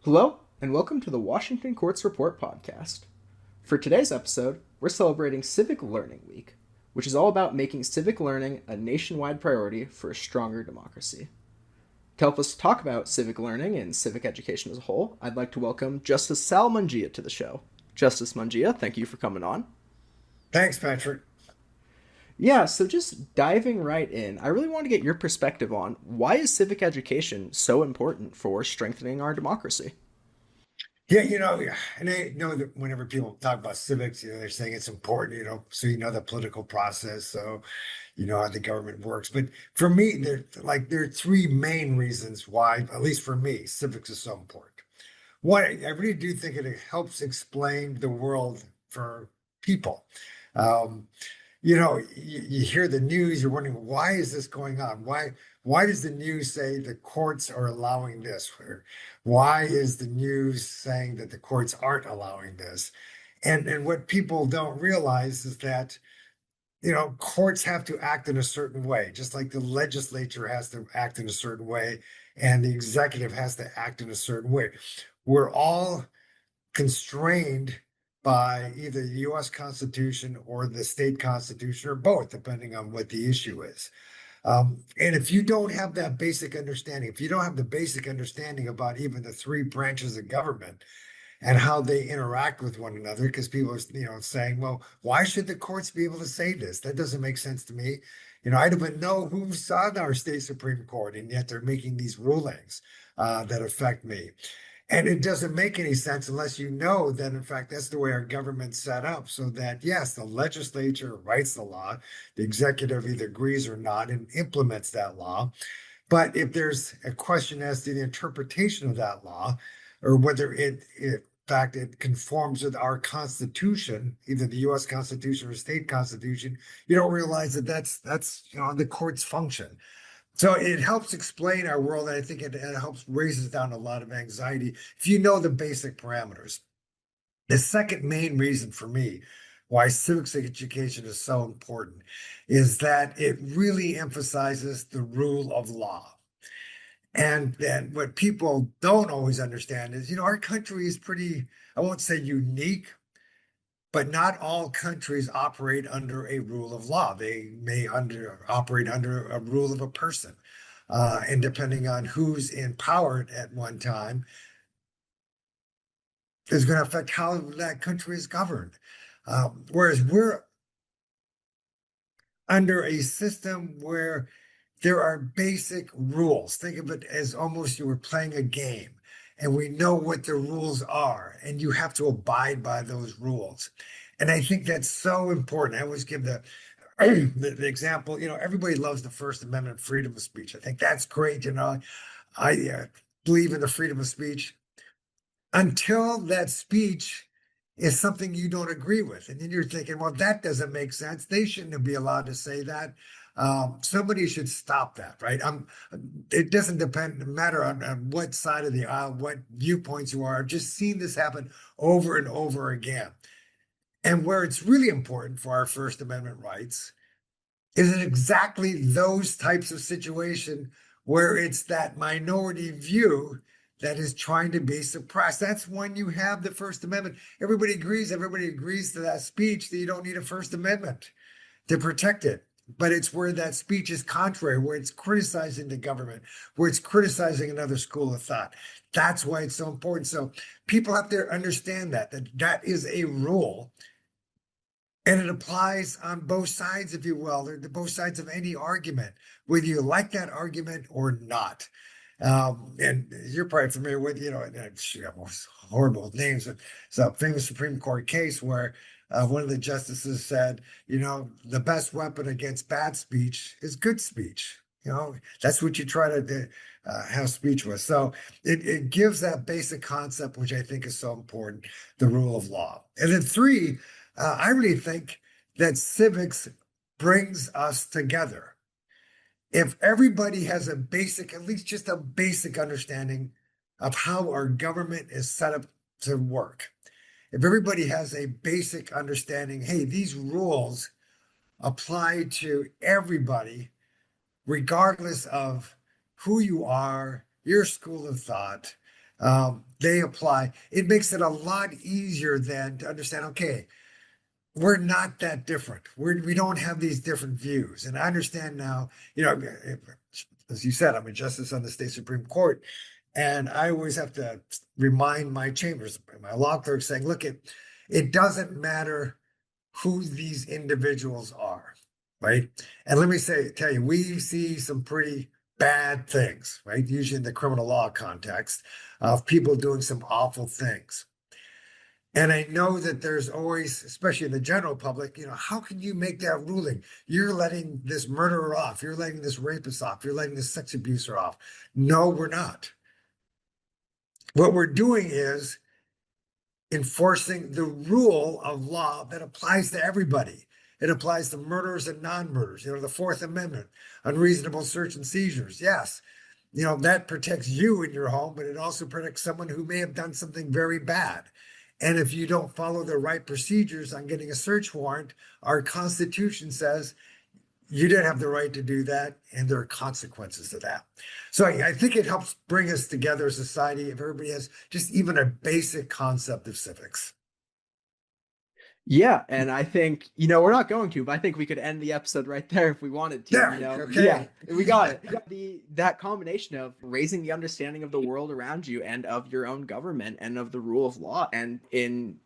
Hello, and welcome to the Washington Courts Report podcast. For today's episode, we're celebrating Civic Learning Week, which is all about making civic learning a nationwide priority for a stronger democracy. To help us talk about civic learning and civic education as a whole, I'd like to welcome Justice Sal Mungia to the show. Justice Mungia, thank you for coming on. Thanks, Patrick. Yeah, so just diving right in, I really want to get your perspective on why is civic education so important for strengthening our democracy? Yeah, and I know that whenever people talk about civics, they're saying it's important, so you know the political process, so you know how the government works. But for me, there are three main reasons why, at least for me, civics is so important. One, I really do think it helps explain the world for people. Um, you hear the news, you're wondering, why is this going on? Why does the news say the courts are allowing this? Or why is the news saying that the courts aren't allowing this? And what people don't realize is that, courts have to act in a certain way, just like the legislature has to act in a certain way, and the executive has to act in a certain way. We're all constrained by either the US Constitution or the state constitution or both, depending on what the issue is. And if you don't have that basic understanding, if you don't have the basic understanding about even the three branches of government and how they interact with one another, because people are, saying, well, why should the courts be able to say this? That doesn't make sense to me. I don't even know who's on our state Supreme Court, and yet they're making these rulings that affect me. And it doesn't make any sense unless you know that, in fact, that's the way our government's set up. So that, yes, the legislature writes the law, the executive either agrees or not and implements that law. But if there's a question as to the interpretation of that law, or whether in fact, it conforms with our Constitution, either the U.S. Constitution or state Constitution, you don't realize that that's the court's function. So it helps explain our world. And I think it helps raises down a lot of anxiety if you know the basic parameters. The second main reason for me why civics education is so important is that it really emphasizes the rule of law. And then what people don't always understand is, our country is pretty, I won't say unique, but not all countries operate under a rule of law. They may operate under a rule of a person. And depending on who's in power at one time, is going to affect how that country is governed. Whereas we're under a system where there are basic rules. Think of it as almost you were playing a game, and we know what the rules are, and you have to abide by those rules. And I think that's so important. I always give the example, everybody loves the First Amendment freedom of speech. I think that's great. I believe in the freedom of speech until that speech is something you don't agree with. And then you're thinking, well, that doesn't make sense. They shouldn't be allowed to say that. Somebody should stop that, right? It doesn't matter on what side of the aisle, what viewpoints you are. I've just seen this happen over and over again. And where it's really important for our First Amendment rights is in exactly those types of situation where it's that minority view that is trying to be suppressed. That's when you have the First Amendment. Everybody agrees to that speech that you don't need a First Amendment to protect it. But it's where that speech is contrary, where it's criticizing the government, where it's criticizing another school of thought. That's why it's so important. So people have to understand that is a rule. And it applies on both sides, if you will, or both sides of any argument, whether you like that argument or not. And you're probably familiar with, horrible names. It's a famous Supreme Court case where one of the justices said, the best weapon against bad speech is good speech. That's what you try to have speech with. So it gives that basic concept, which I think is so important, the rule of law. And then three, I really think that civics brings us together. If everybody has at least just a basic understanding of how our government is set up to work, if everybody has a basic understanding, hey, these rules apply to everybody, regardless of who you are, your school of thought, they apply. It makes it a lot easier then to understand, okay, we're not that different. We don't have these different views. And I understand now, as you said, I'm a justice on the state Supreme Court. And I always have to remind my chambers, my law clerks saying, look, it doesn't matter who these individuals are, right? And let me tell you, we see some pretty bad things, right? Usually in the criminal law context of people doing some awful things. And I know that there's always, especially in the general public, how can you make that ruling? You're letting this murderer off. You're letting this rapist off. You're letting this sex abuser off. No, we're not. What we're doing is enforcing the rule of law that applies to everybody. It applies to murderers and non-murderers. The Fourth Amendment, unreasonable search and seizures. Yes, that protects you in your home, but it also protects someone who may have done something very bad. And if you don't follow the right procedures on getting a search warrant, our Constitution says you didn't have the right to do that, and there are consequences to that. So I think it helps bring us together as a society if everybody has just even a basic concept of civics. Yeah, and I think, we're not going to, but I think we could end the episode right there if we wanted to. Okay. Yeah, we got it. That combination of raising the understanding of the world around you and of your own government and of the rule of law, and in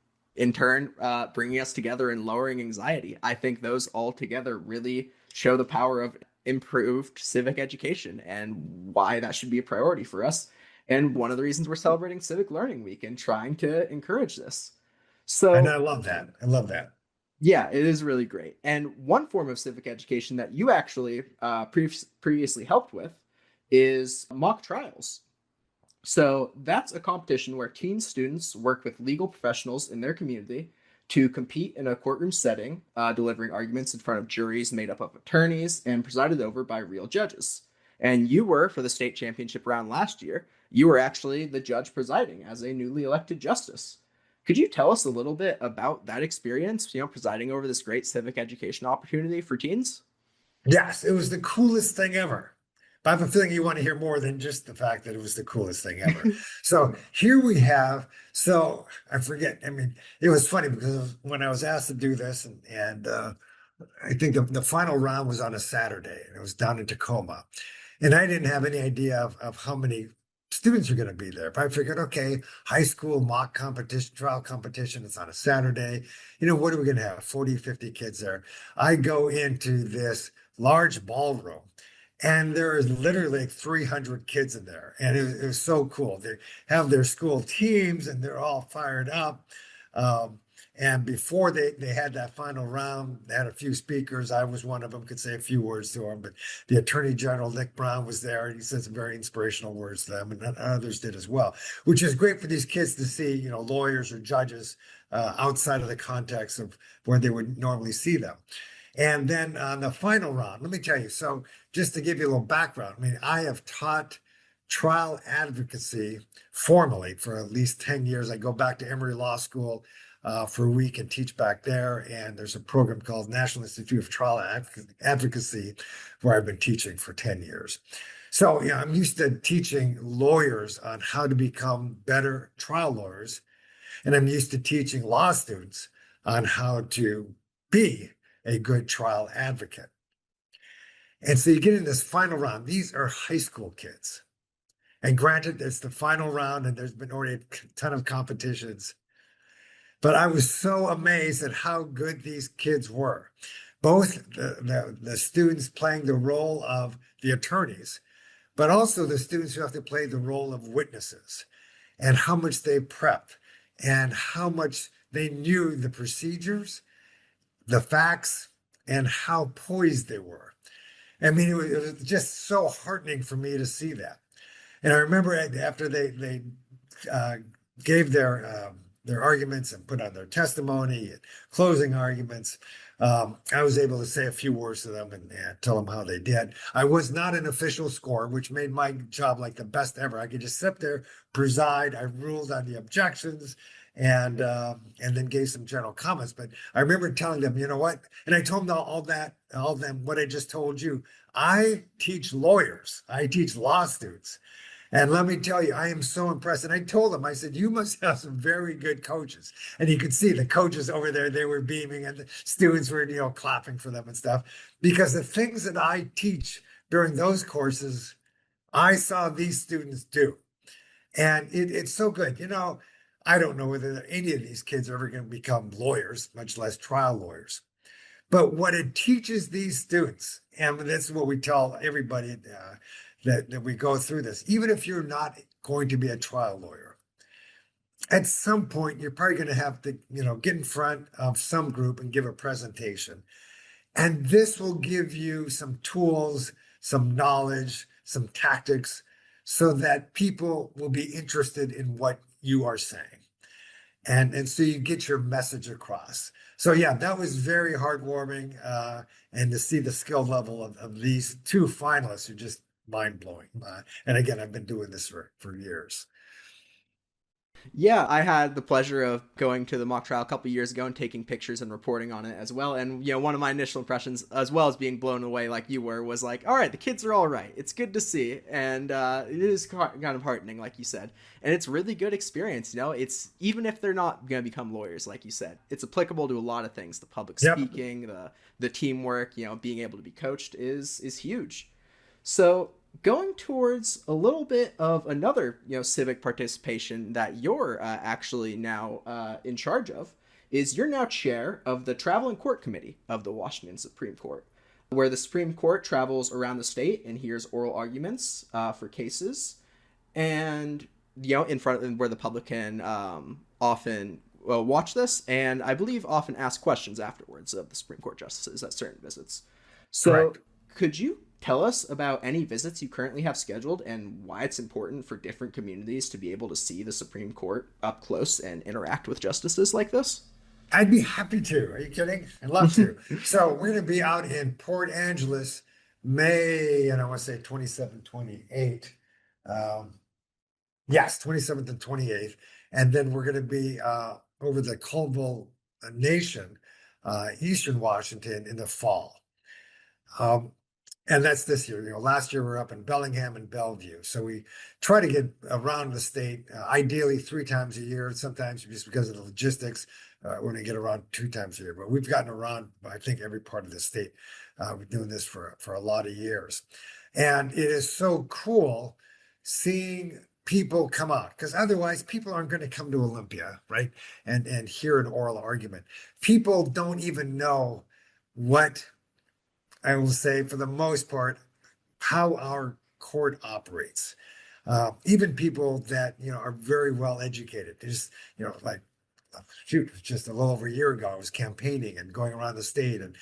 turn, bringing us together and lowering anxiety. I think those all together really show the power of improved civic education and why that should be a priority for us. And one of the reasons we're celebrating Civic Learning Week and trying to encourage this. And So I love that. I love that. yeah, it is really great. And one form of civic education that you actually previously helped with is mock trials. So that's a competition where teen students work with legal professionals in their community to compete in a courtroom setting, delivering arguments in front of juries made up of attorneys and presided over by real judges. And you were, for the state championship round last year, you were actually the judge presiding as a newly elected justice. Could you tell us a little bit about that experience, presiding over this great civic education opportunity for teens? Yes, it was the coolest thing ever. But I have a feeling you want to hear more than just the fact that it was the coolest thing ever. So here we have, I forget, it was funny because when I was asked to do this, and I think the final round was on a Saturday, and it was down in Tacoma. And I didn't have any idea of how many students are going to be there. But I figured, okay, high school mock competition, trial competition, it's on a Saturday. What are we going to have? 40, 50 kids there. I go into this large ballroom, and there is literally like 300 kids in there. And it was so cool. They have their school teams, and they're all fired up. And before they had that final round, they had a few speakers. I was one of them, could say a few words to them. But the Attorney General, Nick Brown, was there, and he said some very inspirational words to them, and others did as well, which is great for these kids to see, lawyers or judges outside of the context of where they would normally see them. And then on the final round, let me tell you, so just to give you a little background, I have taught trial advocacy formally for at least 10 years. I go back to Emory Law School for a week and teach back there. And there's a program called National Institute of Trial Advocacy where I've been teaching for 10 years. So I'm used to teaching lawyers on how to become better trial lawyers. And I'm used to teaching law students on how to be a good trial advocate. And so you get in this final round. These are high school kids. And granted, it's the final round and there's been already a ton of competitions. But I was so amazed at how good these kids were. Both the students playing the role of the attorneys, but also the students who have to play the role of witnesses, and how much they prepped and how much they knew the procedures, the facts, and how poised they were. It was just so heartening for me to see that. And I remember after they gave their arguments and put on their testimony and closing arguments, I was able to say a few words to them and tell them how they did. I was not an official scorer, which made my job like the best ever. I could just sit there, preside. I ruled on the objections and then gave some general comments. But I remember telling them, you know what? And I told them all of them what I just told you. I teach lawyers. I teach law students. And let me tell you, I am so impressed. And I told him, I said, you must have some very good coaches. And you could see the coaches over there, they were beaming and the students were, clapping for them and stuff. Because the things that I teach during those courses, I saw these students do. And it's so good. I don't know whether any of these kids are ever going to become lawyers, much less trial lawyers. But what it teaches these students, and this is what we tell everybody that we go through this, even if you're not going to be a trial lawyer, at some point you're probably going to have to, get in front of some group and give a presentation. And this will give you some tools, some knowledge, some tactics, so that people will be interested in what you are saying. And so you get your message across. So yeah, that was very heartwarming. And to see the skill level of these two finalists are just mind blowing. And again, I've been doing this for years. Yeah, I had the pleasure of going to the mock trial a couple years ago and taking pictures and reporting on it as well. And one of my initial impressions, as well as being blown away like you were, was like, all right, the kids are all right. It's good to see, and it is kind of heartening, like you said. And it's really good experience. It's even if they're not going to become lawyers, like you said, it's applicable to a lot of things. The public Yep. speaking, the teamwork, being able to be coached is huge. So going towards a little bit of another civic participation that you're actually now in charge of is you're now chair of the travel and court committee of the Washington Supreme Court, where the Supreme Court travels around the state and hears oral arguments for cases, and in front of where the public can often watch this, and I believe often ask questions afterwards of the Supreme Court justices at certain visits. So Correct. could you tell us about any visits you currently have scheduled and why it's important for different communities to be able to see the Supreme Court up close and interact with justices like this? I'd be happy to. Are you kidding? I'd love to. So we're going to be out in Port Angeles, May, and I want to say 27, 28. Um, yes, 27th and 28th. And then we're going to be over the Colville Nation, Eastern Washington in the fall. Um, and that's this year. Last year we were up in Bellingham and Bellevue. So we try to get around the state, ideally 3 times a year. Sometimes just because of the logistics, we're going to get around 2 times a year. But we've gotten around, I think, every part of the state. We're doing this for a lot of years. And it is so cool seeing people come out, because otherwise people aren't going to come to Olympia, right? And hear an oral argument. People don't even know what, I will say, for the most part, how our court operates. Even people that are very well educated. Just like shoot, just a little over a year ago, I was campaigning and going around the state and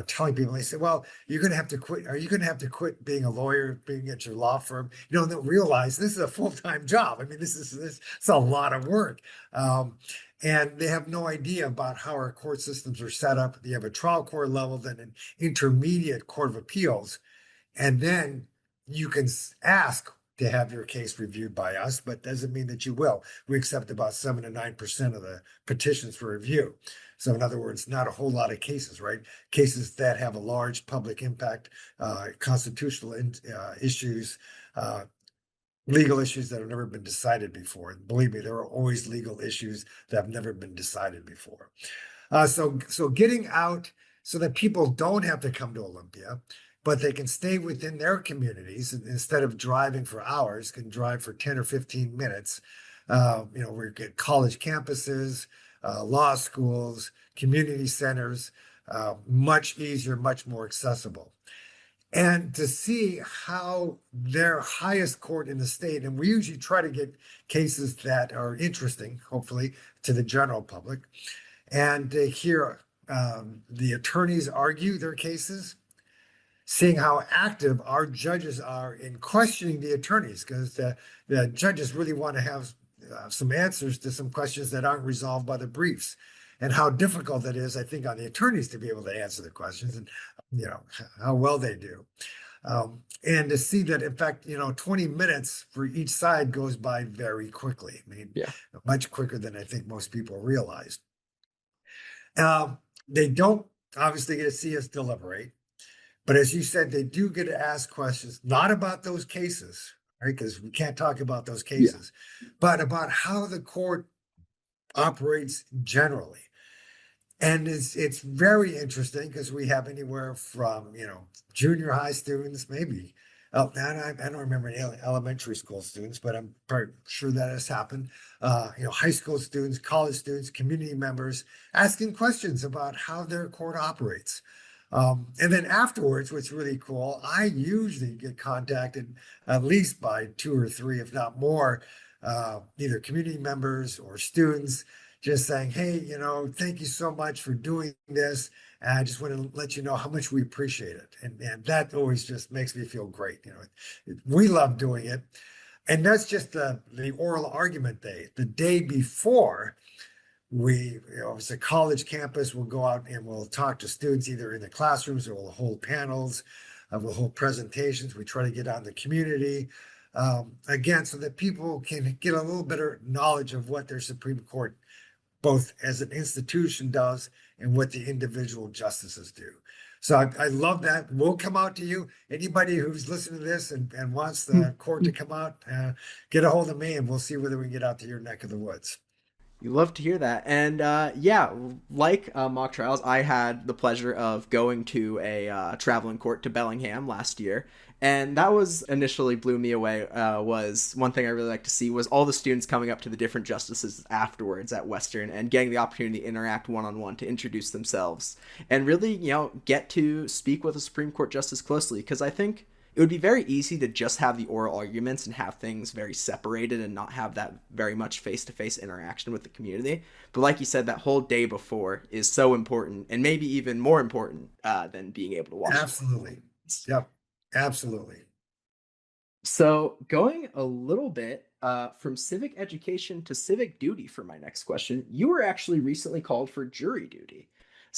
telling people. They said, "Well, you're going to have to quit. Are you going to have to quit being a lawyer, being at your law firm?" And they'll realize this is a full-time job. I mean, this is a lot of work. And they have no idea about how our court systems are set up. You have a trial court level, then an intermediate court of appeals, and then you can ask to have your case reviewed by us, but doesn't mean that you will. We accept about 7 to 9% of the petitions for review. So in other words, not a whole lot of cases, right? Cases that have a large public impact, constitutional issues, legal issues that have never been decided before. And believe me, there are always legal issues that have never been decided before. So getting out so that people don't have to come to Olympia, but they can stay within their communities, and instead of driving for hours, can drive for 10 or 15 minutes. We get college campuses, law schools, community centers, much easier, much more accessible. And to see how their highest court in the state, and we usually try to get cases that are interesting, hopefully, to the general public, and to hear the attorneys argue their cases, seeing how active our judges are in questioning the attorneys, because the judges really want to have some answers to some questions that aren't resolved by the briefs, and how difficult it is, I think, on the attorneys to be able to answer the questions, and how well they do. And to see that, in fact, 20 minutes for each side goes by very quickly. I mean, Yeah. much quicker than I think most people realize. They don't obviously get to see us deliberate. But as you said, they do get to ask questions, not about those cases, right? Because we can't talk about those Yeah. cases, but about how the court operates generally. And it's very interesting because we have anywhere from, junior high students, maybe. Oh, I don't remember any elementary school students, but I'm pretty sure that has happened. High school students, college students, community members asking questions about how their court operates. And then afterwards, what's really cool, I usually get contacted at least by two or three, if not more, either community members or students just saying, hey, thank you so much for doing this. And I just want to let you know how much we appreciate it. And that always just makes me feel great. We love doing it. And that's just the oral argument day. The day before, it's a college campus, we'll go out and we'll talk to students either in the classrooms or we'll hold panels, we'll hold presentations. We try to get out in the community. Again, so that people can get a little better knowledge of what their Supreme Court both as an institution does and what the individual justices do. So I love that. We'll come out to you. Anybody who's listening to this and wants the court to come out, get a hold of me and we'll see whether we can get out to your neck of the woods. You love to hear that. And yeah, like mock trials, I had the pleasure of going to a traveling court to Bellingham last year. And that was initially blew me away. Was one thing I really like to see was all the students coming up to the different justices afterwards at Western and getting the opportunity to interact one-on-one to introduce themselves and really, get to speak with a Supreme Court justice closely. Because I think it would be very easy to just have the oral arguments and have things very separated and not have that very much face-to-face interaction with the community. But like you said, that whole day before is so important and maybe even more important than being able to watch. Absolutely. Yep. Absolutely. So going a little bit from civic education to civic duty for my next question, you were actually recently called for jury duty.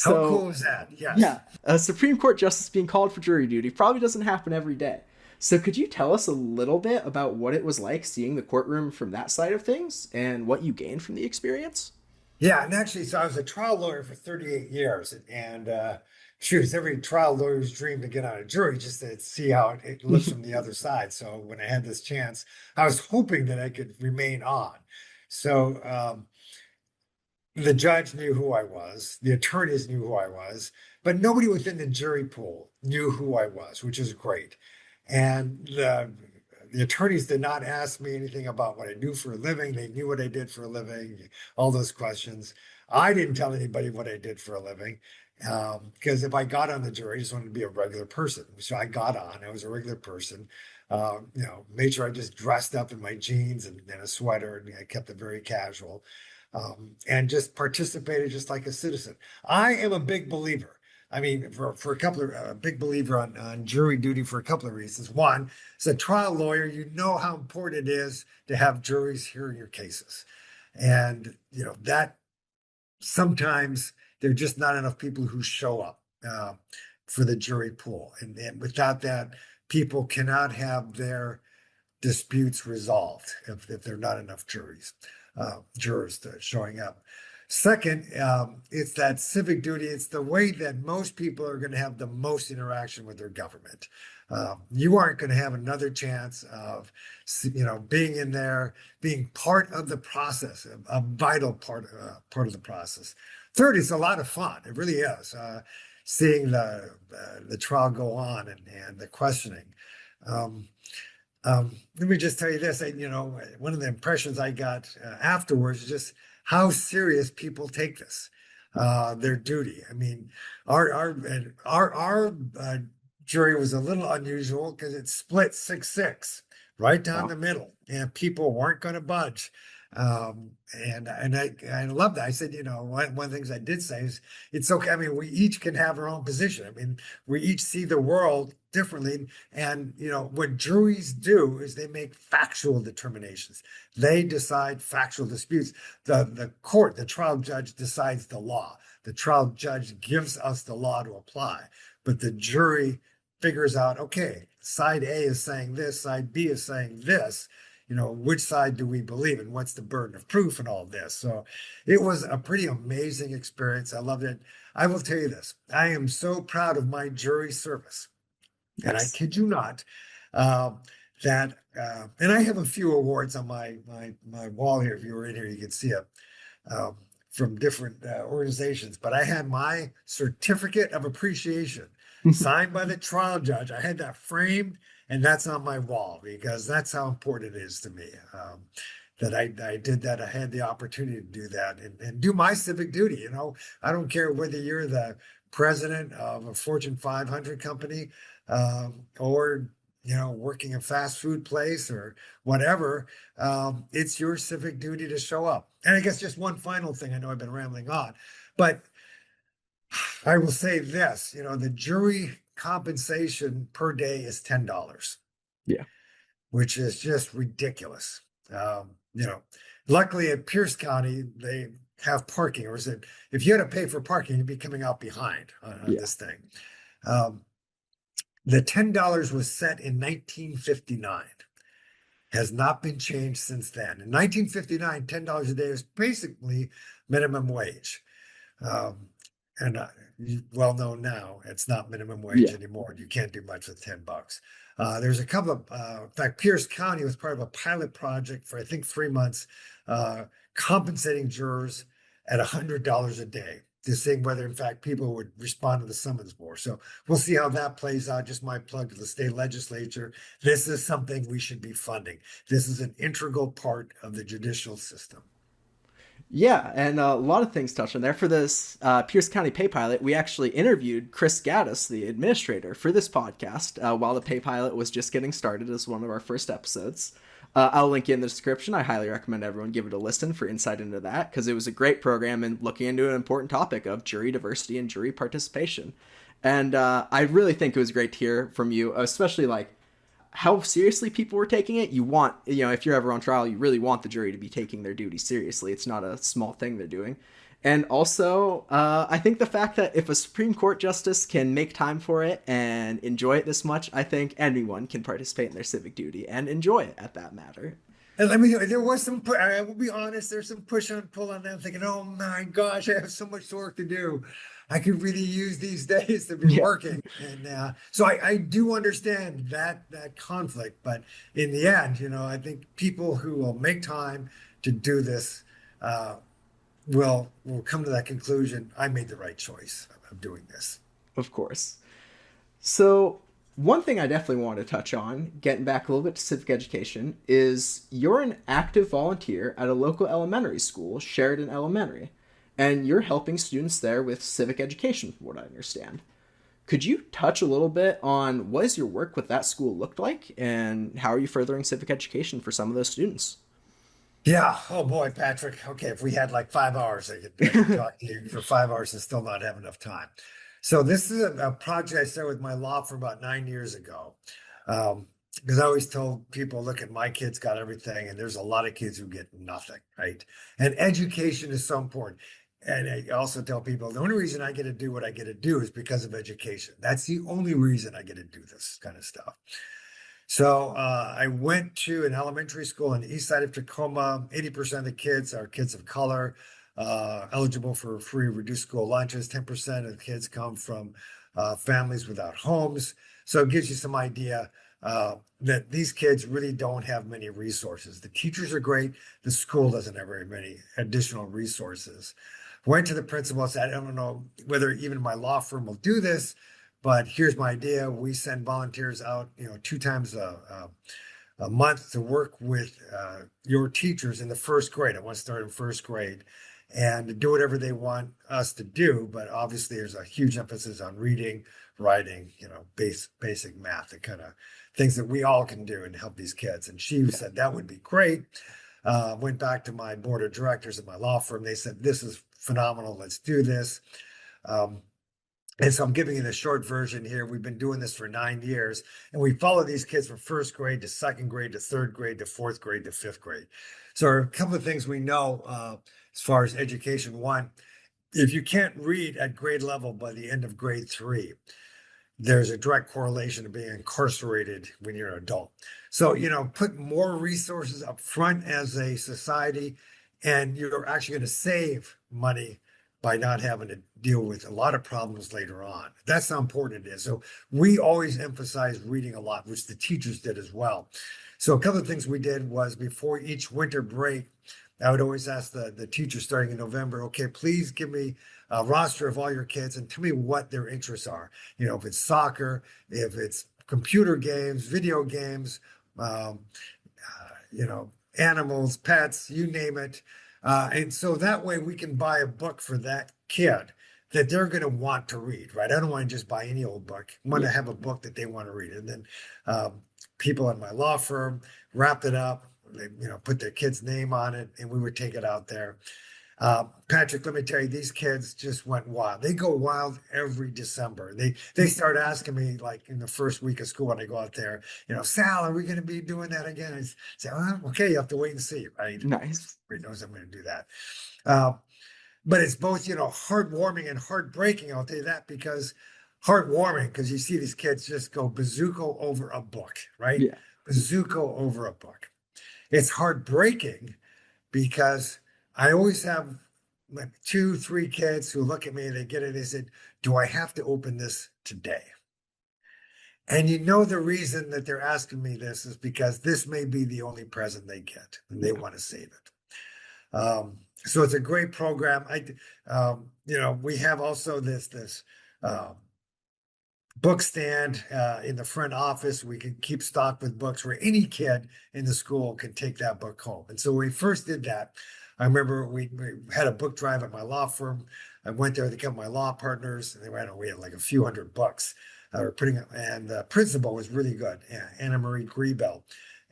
How cool So is that? yeah, Yes. a Supreme Court justice being called for jury duty probably doesn't happen every day. So could you tell us a little bit about what it was like seeing the courtroom from that side of things and what you gained from the experience? Yeah, and actually, so I was a trial lawyer for 38 years, and shoot, it's every trial lawyer's dream to get on a jury just to see how it looks from the other side. So when I had this chance, I was hoping that I could remain on. So the judge knew who I was, the attorneys knew who I was, but nobody within the jury pool knew who I was, which is great. And the attorneys did not ask me anything about what I do for a living. They knew what I did for a living, all those questions. I didn't tell anybody what I did for a living because if I got on the jury, I just wanted to be a regular person. So I got on, I was a regular person. Made sure I just dressed up in my jeans and a sweater, and I kept it very casual, and just participated just like a citizen. I am a big believer. I mean, for a couple of big believer on jury duty for a couple of reasons. One, as a trial lawyer, you know how important it is to have juries hear your cases, and that sometimes there are just not enough people who show up for the jury pool, and without that, people cannot have their disputes resolved if there are not enough jurors showing up. Second, it's that civic duty. It's the way that most people are going to have the most interaction with their government. You aren't going to have another chance of, being in there, being part of the process, a vital part of the process. Third, it's a lot of fun. It really is. Seeing the trial go on and the questioning. Let me just tell you this, one of the impressions I got afterwards is just how serious people take this, their duty. I mean, our jury was a little unusual because it split 6-6 right down Wow. the middle, and people weren't going to budge. And I love that. I said, one of the things I did say is it's okay. I mean, we each can have our own position. I mean, we each see the world differently. And what juries do is they make factual determinations. They decide factual disputes. The court, the trial judge decides the law. The trial judge gives us the law to apply, but the jury figures out, okay, side A is saying this, side B is saying this. Which side do we believe and what's the burden of proof and all of this. So it was a pretty amazing experience. I loved it. I will tell you this, I am so proud of my jury service. And I Nice. kid you not, uh, and I have a few awards on my wall here. If you were in here, you could see it um, from different organizations. But I had my certificate of appreciation signed by the trial judge. I had that framed, and that's on my wall because that's how important it is to me. That I did that. I had the opportunity to do that and do my civic duty. I don't care whether you're the president of a Fortune 500 company or working a fast food place or whatever. It's your civic duty to show up. And I guess just one final thing. I know I've been rambling on, but I will say this: the jury compensation per day is $10, Yeah. which is just ridiculous. Luckily at Pierce County, they have parking, or is it if you had to pay for parking, you'd be coming out behind on Yeah. this thing. Um, the $10 was set in 1959, has not been changed since then. In 1959, $10 a day was basically minimum wage. And well known now, it's not minimum wage Yeah. anymore. You can't do much with $10. There's a couple of, in fact, Pierce County was part of a pilot project for I think 3 months, compensating jurors at $100 a day to see whether, in fact, people would respond to the summons more. So we'll see how that plays out. Just my plug to the state legislature. This is something we should be funding. This is an integral part of the judicial system. Yeah, and a lot of things touched on there. For this Pierce County Pay Pilot, we actually interviewed Chris Gaddis, the administrator, for this podcast while the Pay Pilot was just getting started as one of our first episodes. I'll link it in the description. I highly recommend everyone give it a listen for insight into that because it was a great program and looking into an important topic of jury diversity and jury participation. And I really think it was great to hear from you, especially like how seriously people were taking it. You want, if you're ever on trial, you really want the jury to be taking their duty seriously. It's not a small thing they're doing. And also, I think the fact that if a Supreme Court justice can make time for it and enjoy it this much, I think anyone can participate in their civic duty and enjoy it at that matter. And let me there was some, I will be honest, there's some push and pull on that. Thinking, oh my gosh, I have so much work to do. I could really use these days to be working. And so I do understand that conflict. But in the end, I think people who will make time to do this will come to that conclusion. I made the right choice of doing this. Of course. So one thing I definitely want to touch on, getting back a little bit to civic education, is you're an active volunteer at a local elementary school, Sheridan Elementary, and you're helping students there with civic education, from what I understand. Could you touch a little bit on what has your work with that school looked like, and how are you furthering civic education for some of those students? Yeah. Oh boy, Patrick. Okay, if we had like 5 hours, I could talk to you for 5 hours and still not have enough time. So this is a project I started with my law firm about 9 years ago. Because I always told people, look at my kids got everything, and there's a lot of kids who get nothing, right? And education is so important. And I also tell people the only reason I get to do what I get to do is because of education. That's the only reason I get to do this kind of stuff. So I went to an elementary school in the east side of Tacoma. 80% of the kids are kids of color, eligible for free reduced school lunches. 10% of the kids come from families without homes. So it gives you some idea that these kids really don't have many resources. The teachers are great. The school doesn't have very many additional resources. Went to the principal and said, I don't know whether even my law firm will do this, but here's my idea. We send volunteers out, 2 times a month to work with your teachers in the first grade. I want to start in first grade and do whatever they want us to do. But obviously, there's a huge emphasis on reading, writing, basic math, the kind of things that we all can do and help these kids. And she said that would be great. Went back to my board of directors at my law firm. They said, this is phenomenal. Let's do this. And so I'm giving you the short version here. We've been doing this for 9 years, and we follow these kids from first grade to second grade to third grade to fourth grade to fifth grade. So a couple of things we know as far as education. One, if you can't read at grade level by the end of grade 3, there's a direct correlation to being incarcerated when you're an adult. So, put more resources up front as a society, and you're actually going to save money by not having to deal with a lot of problems later on. That's how important it is. So we always emphasize reading a lot, which the teachers did as well. So a couple of things we did was before each winter break, I would always ask the teacher starting in November, okay, please give me a roster of all your kids and tell me what their interests are. If it's soccer, if it's computer games, video games, um, animals, pets, you name it. And so that way we can buy a book for that kid that they're going to want to read, right? I don't want to just buy any old book. I want to have a book that they want to read. And then people in my law firm wrapped it up. They, put their kid's name on it, and we would take it out there. Patrick, let me tell you, these kids just went wild. They go wild every December. They start asking me like in the first week of school when I go out there, Sal, are we going to be doing that again? I say, well, okay, you have to wait and see, right? Nice. Everybody knows I'm going to do that. But it's both, heartwarming and heartbreaking. I'll tell you that because heartwarming, because you see these kids just go bazooka over a book, right? Yeah. Bazooka over a book. It's heartbreaking because I always have like 2, 3 kids who look at me and they get it. They said, do I have to open this today? And the reason that they're asking me this is because this may be the only present they get and they want to save it. So it's a great program. We have also this book stand in the front office. We can keep stock with books where any kid in the school can take that book home. And so when we first did that, I remember we had a book drive at my law firm. I went there to become my law partners, and we had like a few hundred books we're putting up. And the principal was really good, Anna Marie Griebel.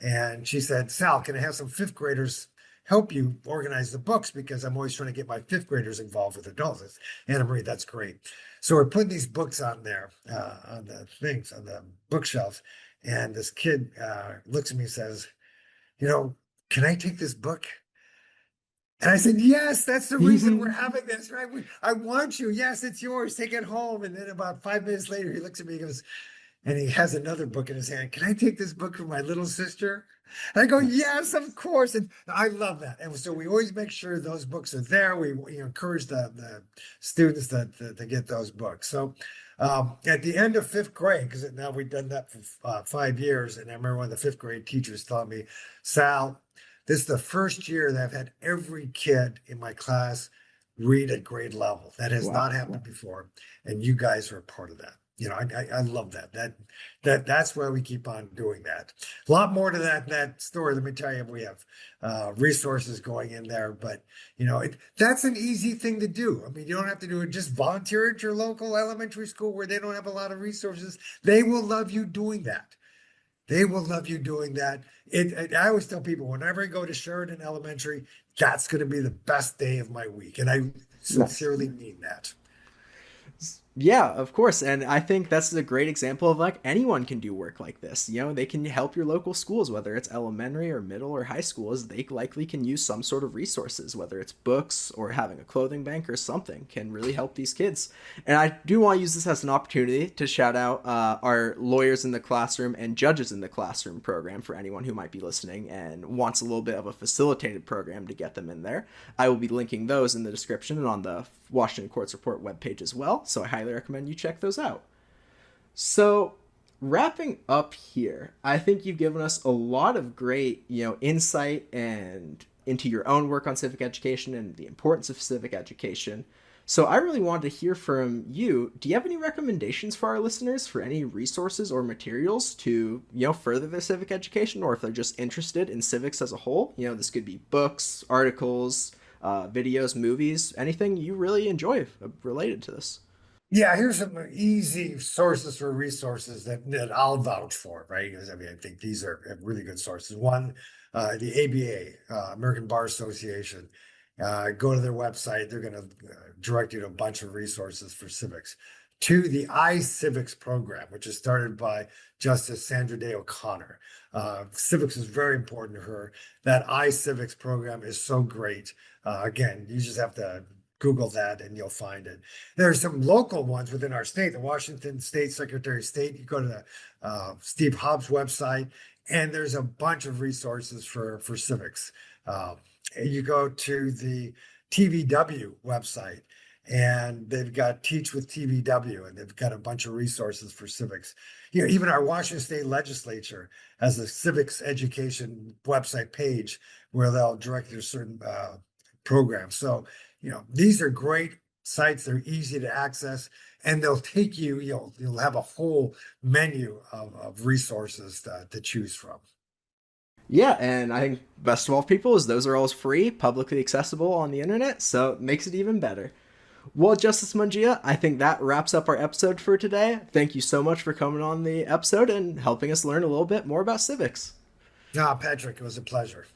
And she said, Sal, can I have some fifth graders help you organize the books? Because I'm always trying to get my fifth graders involved with adults. Anna Marie, that's great. So we're putting these books on there, on the things, on the bookshelves. And this kid looks at me and says, can I take this book? And I said, yes, that's the reason we're having this, right? I want you. Yes, it's yours. Take it home. And then about 5 minutes later, he looks at me and goes, and he has another book in his hand. Can I take this book from my little sister? And I go, yes, of course. And I love that. And so we always make sure those books are there. We encourage the students to get those books. So at the end of fifth grade, because now we've done that for 5 years. And I remember one of the fifth grade teachers telling me, Sal, this is the first year that I've had every kid in my class read at grade level. That has not happened before. And you guys are a part of that. I love that. That's why we keep on doing that. A lot more to that story. Let me tell you, we have resources going in there, but that's an easy thing to do. I mean, you don't have to do it. Just volunteer at your local elementary school where they don't have a lot of resources. They will love you doing that. They will love you doing that. I always tell people, whenever I go to Sheridan Elementary, that's going to be the best day of my week. And I sincerely mean that. Yeah, of course. And I think that's a great example of like anyone can do work like this. They can help your local schools, whether it's elementary or middle or high schools. They likely can use some sort of resources, whether it's books or having a clothing bank or something can really help these kids. And I do want to use this as an opportunity to shout out our Lawyers in the Classroom and Judges in the Classroom program for anyone who might be listening and wants a little bit of a facilitated program to get them in there. I will be linking those in the description and on the Washington Courts Report webpage as well, so I highly recommend you check those out. So wrapping up here, I think you've given us a lot of great insight and into your own work on civic education and the importance of civic education. So I really wanted to hear from you. Do you have any recommendations for our listeners for any resources or materials to further their civic education, or if they're just interested in civics as a whole? This could be books, articles, videos, movies, anything you really enjoy related to this. Yeah, here's some easy sources or resources that I'll vouch for, right? Because I think these are really good sources. One, the ABA, American Bar Association. Go to their website. They're going to direct you to a bunch of resources for civics. Two, the iCivics program, which is started by Justice Sandra Day O'Connor. Civics is very important to her. That iCivics program is so great. Again, you just have to Google that and you'll find it. There are some local ones within our state. The Washington State Secretary of State, you go to the Steve Hobbs website, and there's a bunch of resources for civics. You go to the TVW website, and they've got Teach with TVW, and they've got a bunch of resources for civics. Even our Washington State Legislature has a civics education website page where they'll direct you to certain programs. So, these are great sites. They're easy to access, and they'll take you, you'll have a whole menu of resources to choose from. Yeah, and I think best of all, people, is those are always free, publicly accessible on the internet, so it makes it even better. Well, Justice Mungia, I think that wraps up our episode for today. Thank you so much for coming on the episode and helping us learn a little bit more about civics. No, Patrick, it was a pleasure.